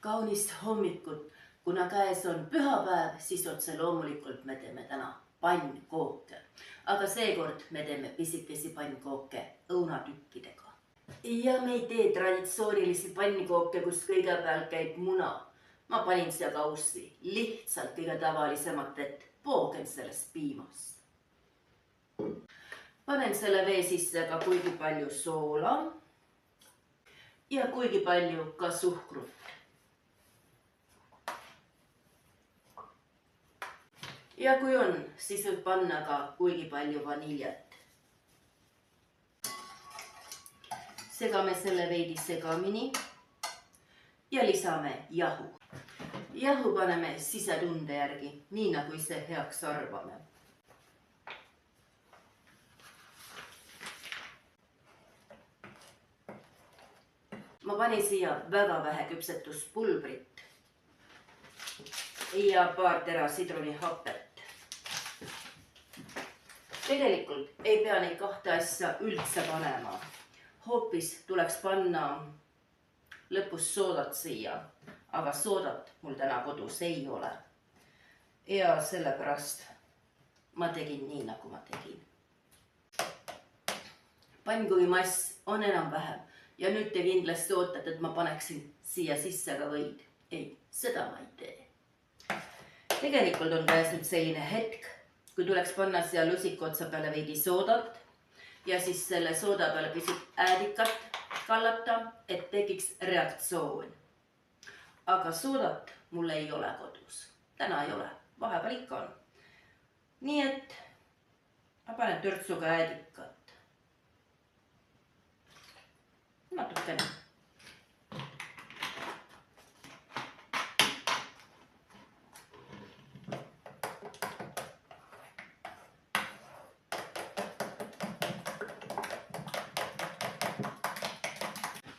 Kaunist hommikut. Kuna käes on pühapäev, siis otse loomulikult me teeme täna pannkooke. Aga seekord me teeme pisikesi pannkooke õunatükkidega. Ja me ei tee traditsioonilisi pannkooke, kus kõigepealt käib muna. Ma panin siia kaussi lihtsalt kõige tavalisemat vett, poogen sellest piimast. Panen selle vee sisse ka kuigi palju soola ja kuigi palju ka suhkrut. Ja kui on, siis võib panna ka kuigi palju vaniljat. Segame selle veidi segamini ja lisame jahu. Jahu paneme sisetunde järgi, nii nagu ise heaks arvame. Ma panin siia väga vähe küpsetuspulbrit ja paar tera sidronihapet. Tegelikult ei pea neid kahte asja üldse panema. Hoopis tuleks panna lõpus soodat siia, aga soodat mul täna kodus ei ole. Ja sellepärast ma tegin nii, nagu ma tegin. Pannkoogimass on enam-vähem ja nüüd te kindlasti ootate, et ma paneksin siia sisse ka võid. Ei, seda ma ei tee. Tegelikult on käes nüüd selline hetk, kui tuleks panna siia lusikaotsa peale veidi soodat ja siis selle sooda peale pisut äädikat kallata, et tekiks reaktsioon. Aga soodat mul ei ole kodus. Täna ei ole, vahepeal ikka on. Nii et ma panen törtsuga äädikat. Natukene.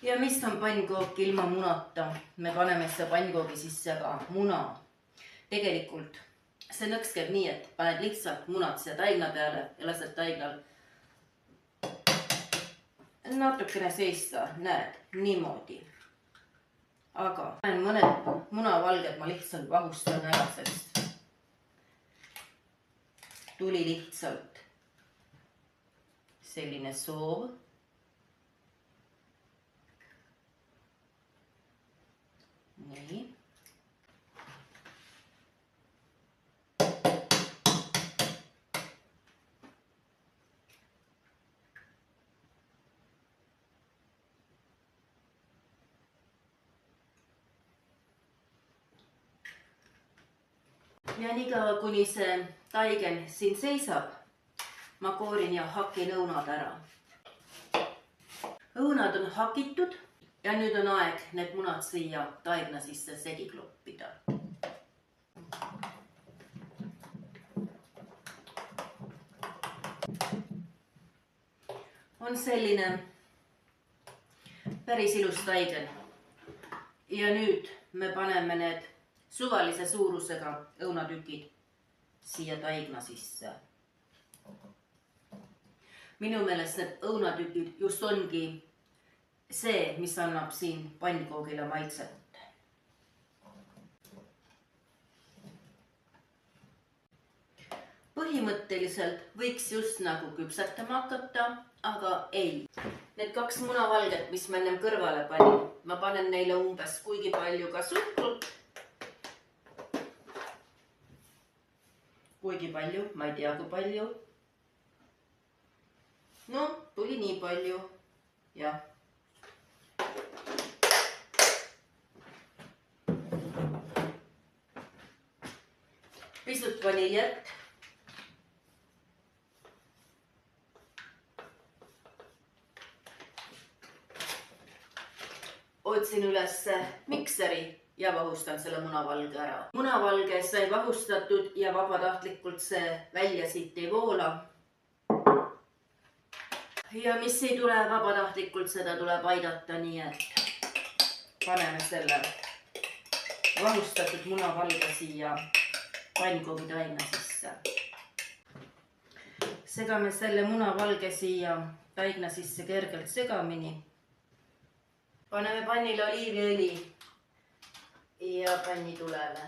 Ja mis on pannkook ilma munata? Me paneme seda pannkoogi sisse ka muna. Tegelikult see nõks käib nii, et paned lihtsalt munad siia taigna peale ja lased taignal natukene seista, näed, niimoodi. Aga panen mõned munavalged, ma lihtsalt vahustan ära, sest tuli lihtsalt selline soov. Nii. Ja niikaua, kuni see taigen siin seisab, ma koorin ja hakin õunad ära. Õunad on hakitud. Ja nüüd on aeg need munad siia taigna sisse segi kloppida. On selline päris ilus taigen. Ja nüüd me paneme need suvalise suurusega õunatükid siia taigna sisse. Minu meelest need õunatükid just ongi see, mis annab siin pannkoogile maitset. Põhimõtteliselt võiks just nagu küpsetama hakata, aga ei. Need kaks munavalget, mis ma ennem kõrvale panin, ma panen neile umbes kuigi palju ka suhkrut. Kuigi palju, ma ei tea kui palju. No, tuli nii palju, jah. Pisut vaniljat. Otsin üles mikseri ja vahustan selle munavalge ära. Munavalge sai vahustatud ja vabatahtlikult see välja siit ei voola. Ja mis ei tule vabatahtlikult, seda tuleb aidata, nii et paneme selle vahustatud munavalge siia pannkoogi taigna sisse. Segame selle munavalge siia taigna sisse kergelt segamini. Paneme pannile oliiviõli ja pannitulele.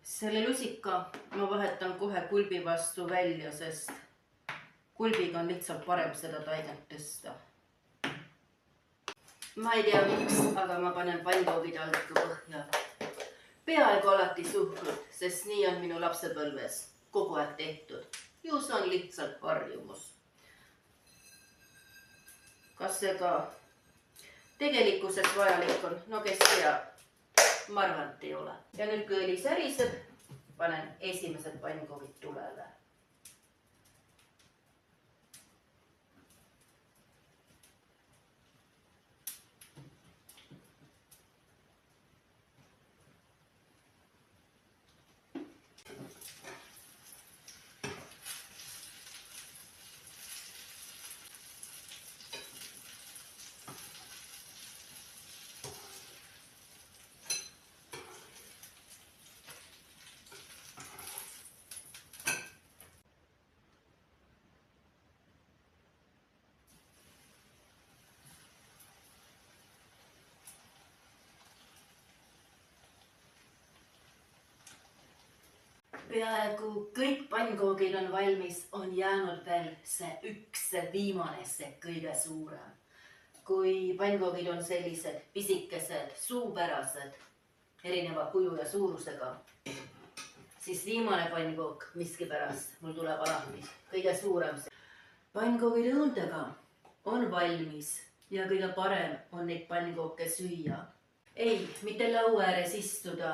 Selle lusika ma vahetan kohe kulbi vastu välja, sest kulbiga on lihtsalt parem seda tainet tõsta. Ma ei tea miks, aga ma panen pannkoogid algu põhja. Peaaegu alati suhkrut, sest nii on minu lapsepõlves kogu aeg tehtud. Ju see on lihtsalt harjumus. Kas see ka tegelikkuses vajalik on? No kes teab? Ma arvan, et ei ole. Ja nüüd kui õli säriseb, panen esimesed pannkoogid tulele. Peaaegu kõik pannkoogid on valmis, on jäänud veel see viimane, see kõige suurem. Kui pannkoogid on sellised pisikesed, suupärased, erineva kuju ja suurusega, siis viimane pannkook miskipärast mul tuleb alati kõige suurem. Pannkoogide õuntega on valmis ja kõige parem on neid pannkooke süüa. Ei, mitte laua ääres istuda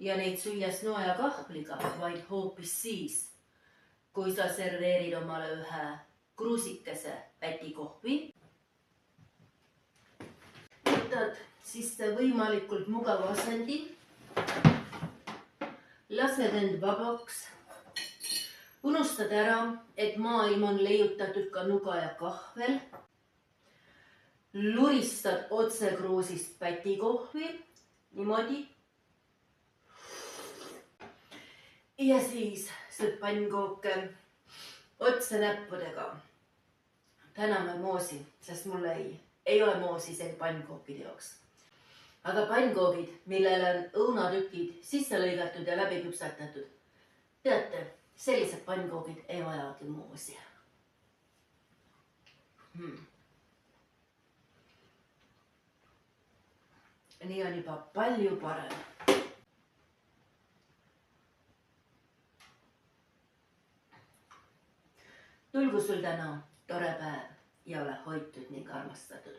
ja neid süües noe ja kahvliga, vaid hoopis siis, kui sa serveerid omale ühe kruusikese pätikohvi. Võtad siis võimalikult mugav asendi, lased end vabaks, unustad ära, et maailm on leiutatud ka nuga ja kahvel, luristad otse kruusist pätikohvi, niimoodi. Ja siis sööd pannkooke otse näppudega. Täname moosi, sest mul ei ole moosi selle pannkookide jaoks. Aga pannkoogid, millele on õunatükid sisse lõigatud ja läbi küpsetatud. Teate, sellised pannkoogid ei vajagi moosi. Nii on juba palju parem. Tulgu sul täna tore päev ja ole hoitud ning armastatud.